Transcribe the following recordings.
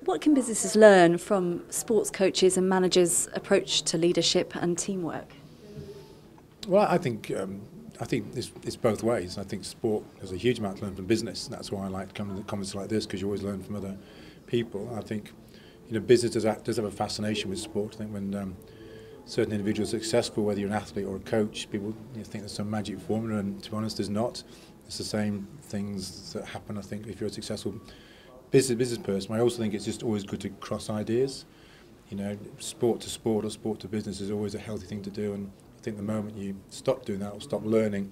What can businesses learn from sports coaches and managers' approach to leadership and teamwork? Well, I think it's both ways. I think sport has a huge amount to learn from business. That's why I like coming to conferences like this, because you always learn from other people. I think business does have a fascination with sport. I think when certain individuals are successful, whether you're an athlete or a coach, people think there's some magic formula, and to be honest, there's not. It's the same things that happen, I think, if you're a successful business person. I also think it's just always good to cross ideas. Sport to sport or sport to business is always a healthy thing to do, and I think the moment you stop doing that or stop learning,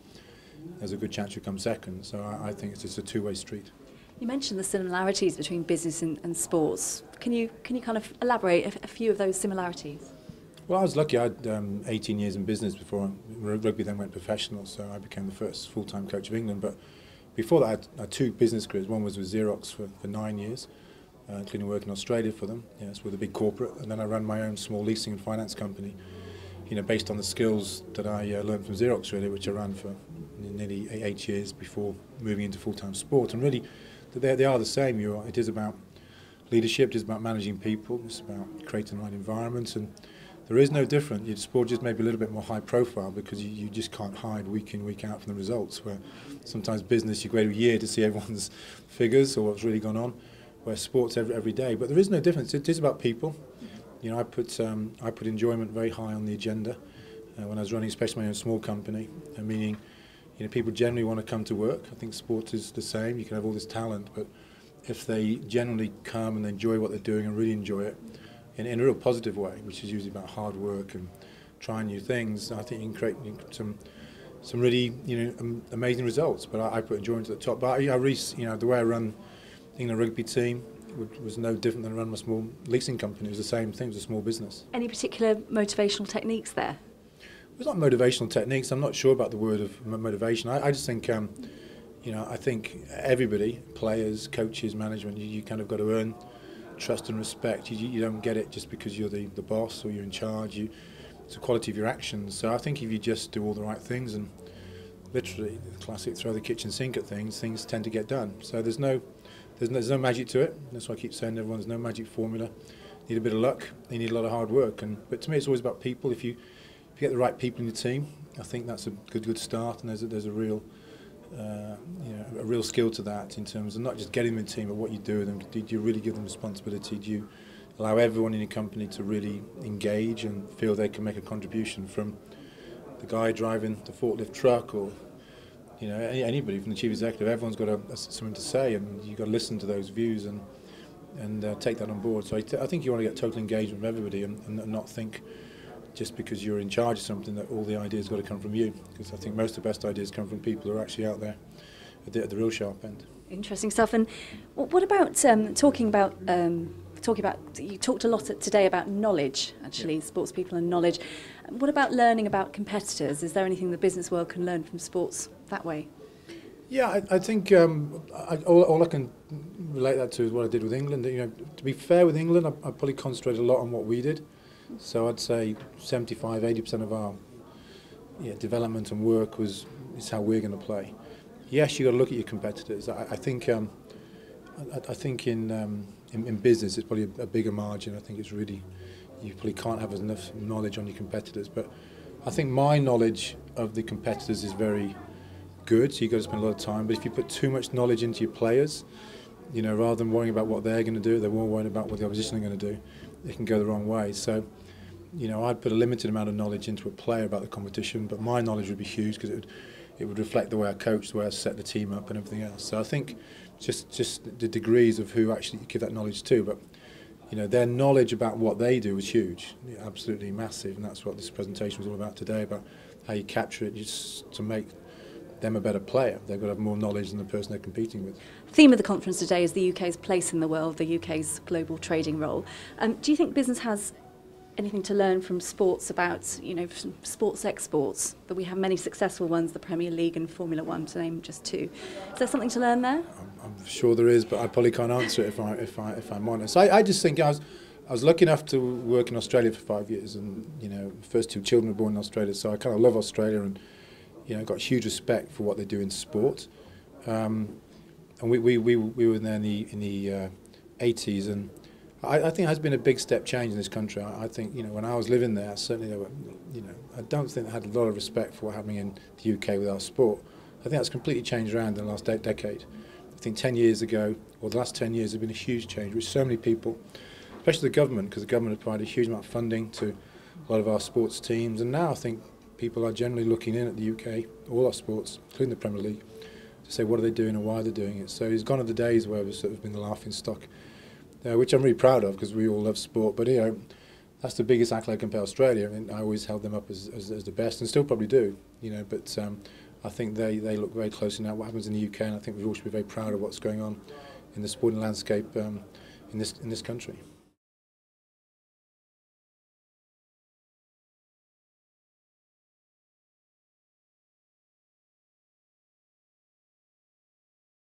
there's a good chance you'll come second. So I think it's just a two-way street. You mentioned the similarities between business and sports. Can you kind of elaborate a few of those similarities? Well, I was lucky. I had 18 years in business before rugby then went professional, so I became the first full-time coach of England. But before that, I had two business careers. One was with Xerox for 9 years, including working in Australia for them, yes, with a big corporate. And then I ran my own small leasing and finance company, based on the skills that I learned from Xerox, really, which I ran for nearly 8 years before moving into full-time sport. And really, they are the same. It is about leadership, it is about managing people, it's about creating the right environment, and there is no different. Your sport just may be a little bit more high profile because you just can't hide week in, week out from the results, where sometimes business you wait a year to see everyone's figures or what's really gone on, where sport's every day. But there is no difference. It is about people. I put enjoyment very high on the agenda when I was running, especially my own small company, meaning people generally want to come to work. I think sport is the same. You can have all this talent, but if they generally come and they enjoy what they're doing and really enjoy it, in a real positive way, which is usually about hard work and trying new things, I think you can create some really amazing results. But I put enjoyment at the top. But the way I run England rugby team was no different than I run my small leasing company. It was the same thing. It was a small business. Any particular motivational techniques there? It's not motivational techniques. I'm not sure about the word of motivation. I just think I think everybody, players, coaches, management, you kind of got to earn trust and respect. You don't get it just because you're the boss or you're in charge. It's the quality of your actions. So I think if you just do all the right things and literally the classic throw the kitchen sink at things tend to get done. So there's no magic to it. That's why I keep saying to everyone, there's no magic formula. You need a bit of luck. You need a lot of hard work. But to me, it's always about people. If you get the right people in your team, I think that's a good start. And there's a real a real skill to that in terms of not just getting them in the team, but what you do with them. Do you really give them responsibility? Do you allow everyone in your company to really engage and feel they can make a contribution, from the guy driving the forklift truck or anybody from the chief executive? Everyone's got something to say, and you've got to listen to those views and take that on board. So I think you want to get total engagement from everybody and not think just because you're in charge of something that all the ideas got to come from you, because I think most of the best ideas come from people who are actually out there at the real sharp end. Interesting stuff. And what about talking about you talked a lot today about knowledge, actually, yeah. Sports people and knowledge. What about learning about competitors? Is there anything the business world can learn from sports that way? Yeah, I think all I can relate that to is what I did with England. To be fair with England, I probably concentrated a lot on what we did. So I'd say 75–80% of our development and work is how we're going to play. Yes, you've got to look at your competitors. I think in business it's probably a bigger margin. I think it's really, you probably can't have enough knowledge on your competitors. But I think my knowledge of the competitors is very good, so you've got to spend a lot of time. But if you put too much knowledge into your players, rather than worrying about what they're going to do, they're more worried about what the opposition are going to do. It can go the wrong way. So, I'd put a limited amount of knowledge into a player about the competition, but my knowledge would be huge because it would reflect the way I coach, the way I set the team up and everything else. So I think just the degrees of who actually you give that knowledge to, but their knowledge about what they do is huge, absolutely massive, and that's what this presentation was all about today, about how you capture it just to make them a better player. They've got to have more knowledge than the person they're competing with. The theme of the conference today is the UK's place in the world, the UK's global trading role. Do you think business has anything to learn from sports about, from sports exports? That we have many successful ones, the Premier League and Formula One, to name just two. Is there something to learn there? I'm sure there is, but I probably can't answer it if I'm honest. I just think I was lucky enough to work in Australia for 5 years, and first two children were born in Australia, so I kind of love Australia and got huge respect for what they do in sport. And we were there in the 80s, and I think it has been a big step change in this country. I think, you know, when I was living there, certainly there were, you know, I don't think they had a lot of respect for what happening in the UK with our sport. I think that's completely changed around in the last decade. I think 10 years ago, or the last 10 years, have been a huge change with so many people, especially the government, because the government has provided a huge amount of funding to a lot of our sports teams. And now I think people are generally looking in at the UK, all our sports, including the Premier League, to say what are they doing and why they're doing it. So it's gone are the days where we've sort of been the laughing stock, which I'm really proud of because we all love sport. But, you know, that's the biggest accolade compared to Australia. I mean, I always held them up as the best and still probably do, you know, but I think they look very closely now at what happens in the UK, and I think we all should be very proud of what's going on in the sporting landscape in this country.